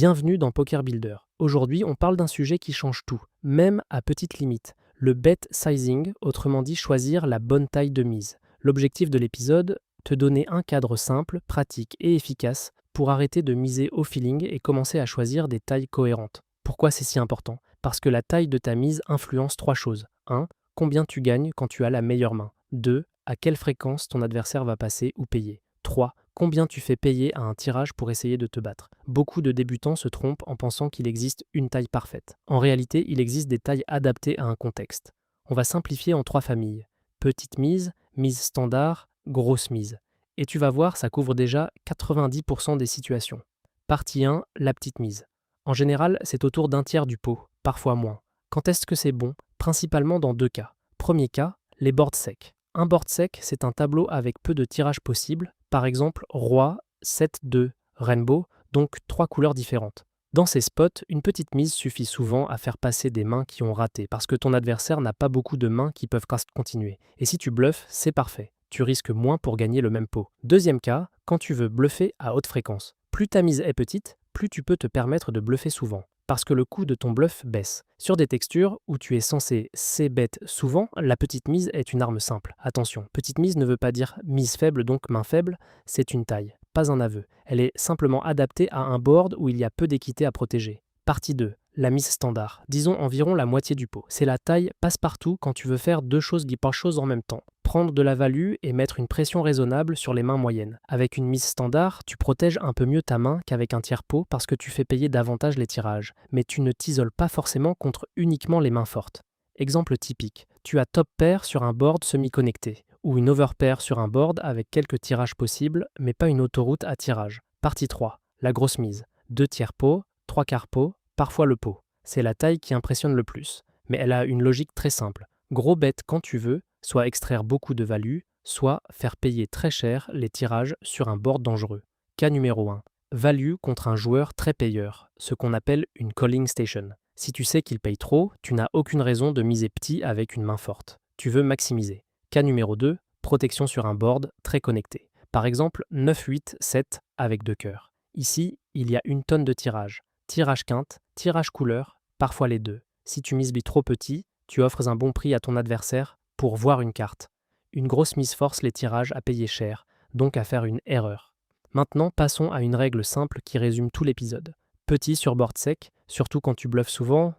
Bienvenue dans Poker Builder. Aujourd'hui, on parle d'un sujet qui change tout, même à petite limite. Le bet sizing, autrement dit choisir la bonne taille de mise. L'objectif de l'épisode, te donner un cadre simple, pratique et efficace pour arrêter de miser au feeling et commencer à choisir des tailles cohérentes. Pourquoi c'est si important? Parce que la taille de ta mise influence trois choses. 1. Combien tu gagnes quand tu as la meilleure main. 2. À quelle fréquence ton adversaire va passer ou payer. 3. Combien tu fais payer à un tirage pour essayer de te battre. Beaucoup de débutants se trompent en pensant qu'il existe une taille parfaite. En réalité, il existe des tailles adaptées à un contexte. On va simplifier en trois familles. Petite mise, mise standard, grosse mise. Et tu vas voir, ça couvre déjà 90% des situations. Partie 1, la petite mise. En général, c'est autour d'un tiers du pot, parfois moins. Quand est-ce que c'est bon? Principalement dans deux cas. Premier cas, les boards secs. Un board sec, c'est un tableau avec peu de tirages possibles, par exemple roi, 7-2, rainbow, donc trois couleurs différentes. Dans ces spots, une petite mise suffit souvent à faire passer des mains qui ont raté, parce que ton adversaire n'a pas beaucoup de mains qui peuvent continuer. Et si tu bluffes, c'est parfait. Tu risques moins pour gagner le même pot. Deuxième cas, quand tu veux bluffer à haute fréquence. Plus ta mise est petite, plus tu peux te permettre de bluffer souvent, parce que le coût de ton bluff baisse. Sur des textures où tu es censé c-bet souvent, la petite mise est une arme simple. Attention, petite mise ne veut pas dire mise faible, donc main faible, c'est une taille, pas un aveu. Elle est simplement adaptée à un board où il y a peu d'équité à protéger. Partie 2. La mise standard. Disons environ la moitié du pot. C'est la taille passe-partout quand tu veux faire deux choses en même temps. Prendre de la value et mettre une pression raisonnable sur les mains moyennes. Avec une mise standard, tu protèges un peu mieux ta main qu'avec un tiers pot parce que tu fais payer davantage les tirages. Mais tu ne t'isoles pas forcément contre uniquement les mains fortes. Exemple typique. Tu as top pair sur un board semi-connecté ou une overpair sur un board avec quelques tirages possibles mais pas une autoroute à tirage. Partie 3. La grosse mise. 2 tiers pots, 3 quarts pots, parfois le pot. C'est la taille qui impressionne le plus. Mais elle a une logique très simple. Gros bet quand tu veux, soit extraire beaucoup de value, soit faire payer très cher les tirages sur un board dangereux. Cas numéro 1. Value contre un joueur très payeur, ce qu'on appelle une calling station. Si tu sais qu'il paye trop, tu n'as aucune raison de miser petit avec une main forte. Tu veux maximiser. Cas numéro 2. Protection sur un board très connecté. Par exemple, 9-8-7 avec 2 cœurs. Ici, il y a une tonne de tirages. Tirage quinte, tirage couleur, parfois les deux. Si tu mises trop petit, tu offres un bon prix à ton adversaire pour voir une carte. Une grosse mise force les tirages à payer cher, donc à faire une erreur. Maintenant, passons à une règle simple qui résume tout l'épisode. Petit sur board sec, surtout quand tu bluffes souvent.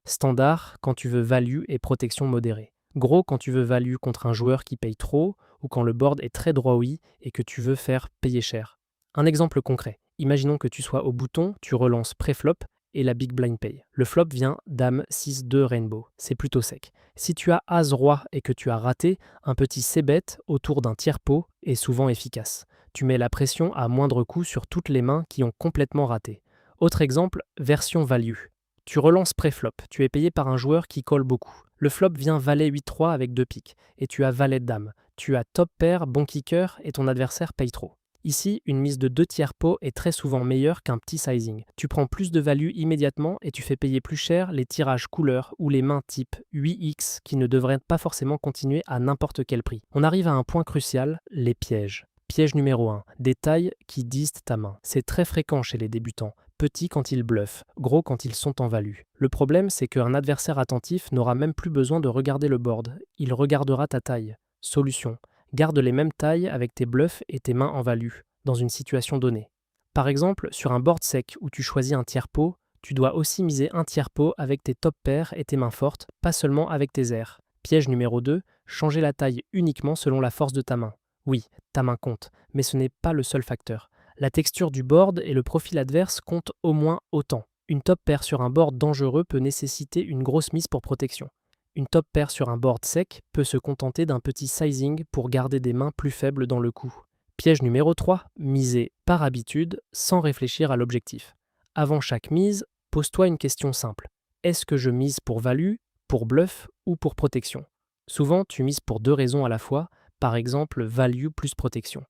Standard quand tu veux value et protection modérée. Gros quand tu veux value contre un joueur qui paye trop ou quand le board est très droit oui et que tu veux faire payer cher. Un exemple concret. Imaginons que tu sois au bouton, tu relances pré-flop et la big blind paye. Le flop vient dame 6-2 rainbow. C'est plutôt sec. Si tu as as-roi et que tu as raté, un petit c-bet autour d'un tiers pot est souvent efficace. Tu mets la pression à moindre coût sur toutes les mains qui ont complètement raté. Autre exemple, version value. Tu relances pré-flop, tu es payé par un joueur qui colle beaucoup. Le flop vient valet 8-3 avec 2 piques, et tu as valet de dame. Tu as top pair, bon kicker, et ton adversaire paye trop. Ici, une mise de 2 tiers pot est très souvent meilleure qu'un petit sizing. Tu prends plus de value immédiatement et tu fais payer plus cher les tirages couleurs ou les mains type 8x qui ne devraient pas forcément continuer à n'importe quel prix. On arrive à un point crucial, les pièges. Piège numéro 1, des tailles qui disent ta main. C'est très fréquent chez les débutants. Petits quand ils bluffent, gros quand ils sont en value. Le problème, c'est qu'un adversaire attentif n'aura même plus besoin de regarder le board. Il regardera ta taille. Solution. Garde les mêmes tailles avec tes bluffs et tes mains en value, dans une situation donnée. Par exemple, sur un board sec où tu choisis un tiers pot, tu dois aussi miser un tiers pot avec tes top pairs et tes mains fortes, pas seulement avec tes airs. Piège numéro 2, changer la taille uniquement selon la force de ta main. Oui, ta main compte, mais ce n'est pas le seul facteur. La texture du board et le profil adverse comptent au moins autant. Une top pair sur un board dangereux peut nécessiter une grosse mise pour protection. Une top pair sur un board sec peut se contenter d'un petit sizing pour garder des mains plus faibles dans le coup. Piège numéro 3, miser par habitude sans réfléchir à l'objectif. Avant chaque mise, pose-toi une question simple. Est-ce que je mise pour value, pour bluff ou pour protection? Souvent, tu mises pour deux raisons à la fois, par exemple value plus protection.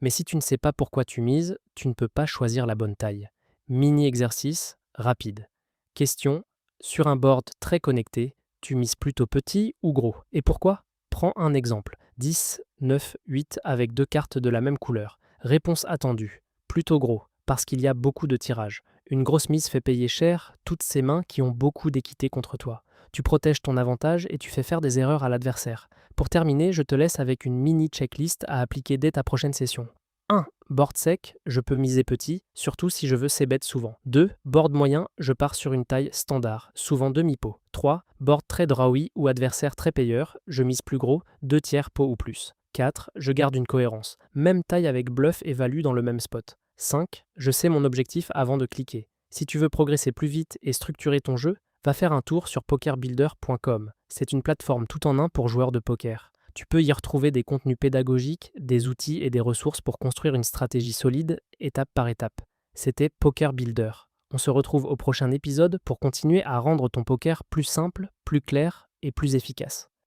Mais si tu ne sais pas pourquoi tu mises, tu ne peux pas choisir la bonne taille. Mini-exercice, rapide. Question, sur un board très connecté, tu mises plutôt petit ou gros? Et pourquoi? Prends un exemple. 10, 9, 8 avec 2 cartes de la même couleur. Réponse attendue. Plutôt gros, parce qu'il y a beaucoup de tirages. Une grosse mise fait payer cher toutes ces mains qui ont beaucoup d'équité contre toi. Tu protèges ton avantage et tu fais faire des erreurs à l'adversaire. Pour terminer, je te laisse avec une mini checklist à appliquer dès ta prochaine session. 1. Board sec, je peux miser petit, surtout si je veux ces bêtes souvent. 2. Board moyen, je pars sur une taille standard, souvent demi-pot. 3. Board très drawy ou adversaire très payeur, je mise plus gros, 2 tiers pot ou plus. 4. Je garde une cohérence, même taille avec bluff et value dans le même spot. 5. Je sais mon objectif avant de cliquer. Si tu veux progresser plus vite et structurer ton jeu, va faire un tour sur pokerbuilder.com. C'est une plateforme tout en un pour joueurs de poker. Tu peux y retrouver des contenus pédagogiques, des outils et des ressources pour construire une stratégie solide, étape par étape. C'était Poker Builder. On se retrouve au prochain épisode pour continuer à rendre ton poker plus simple, plus clair et plus efficace.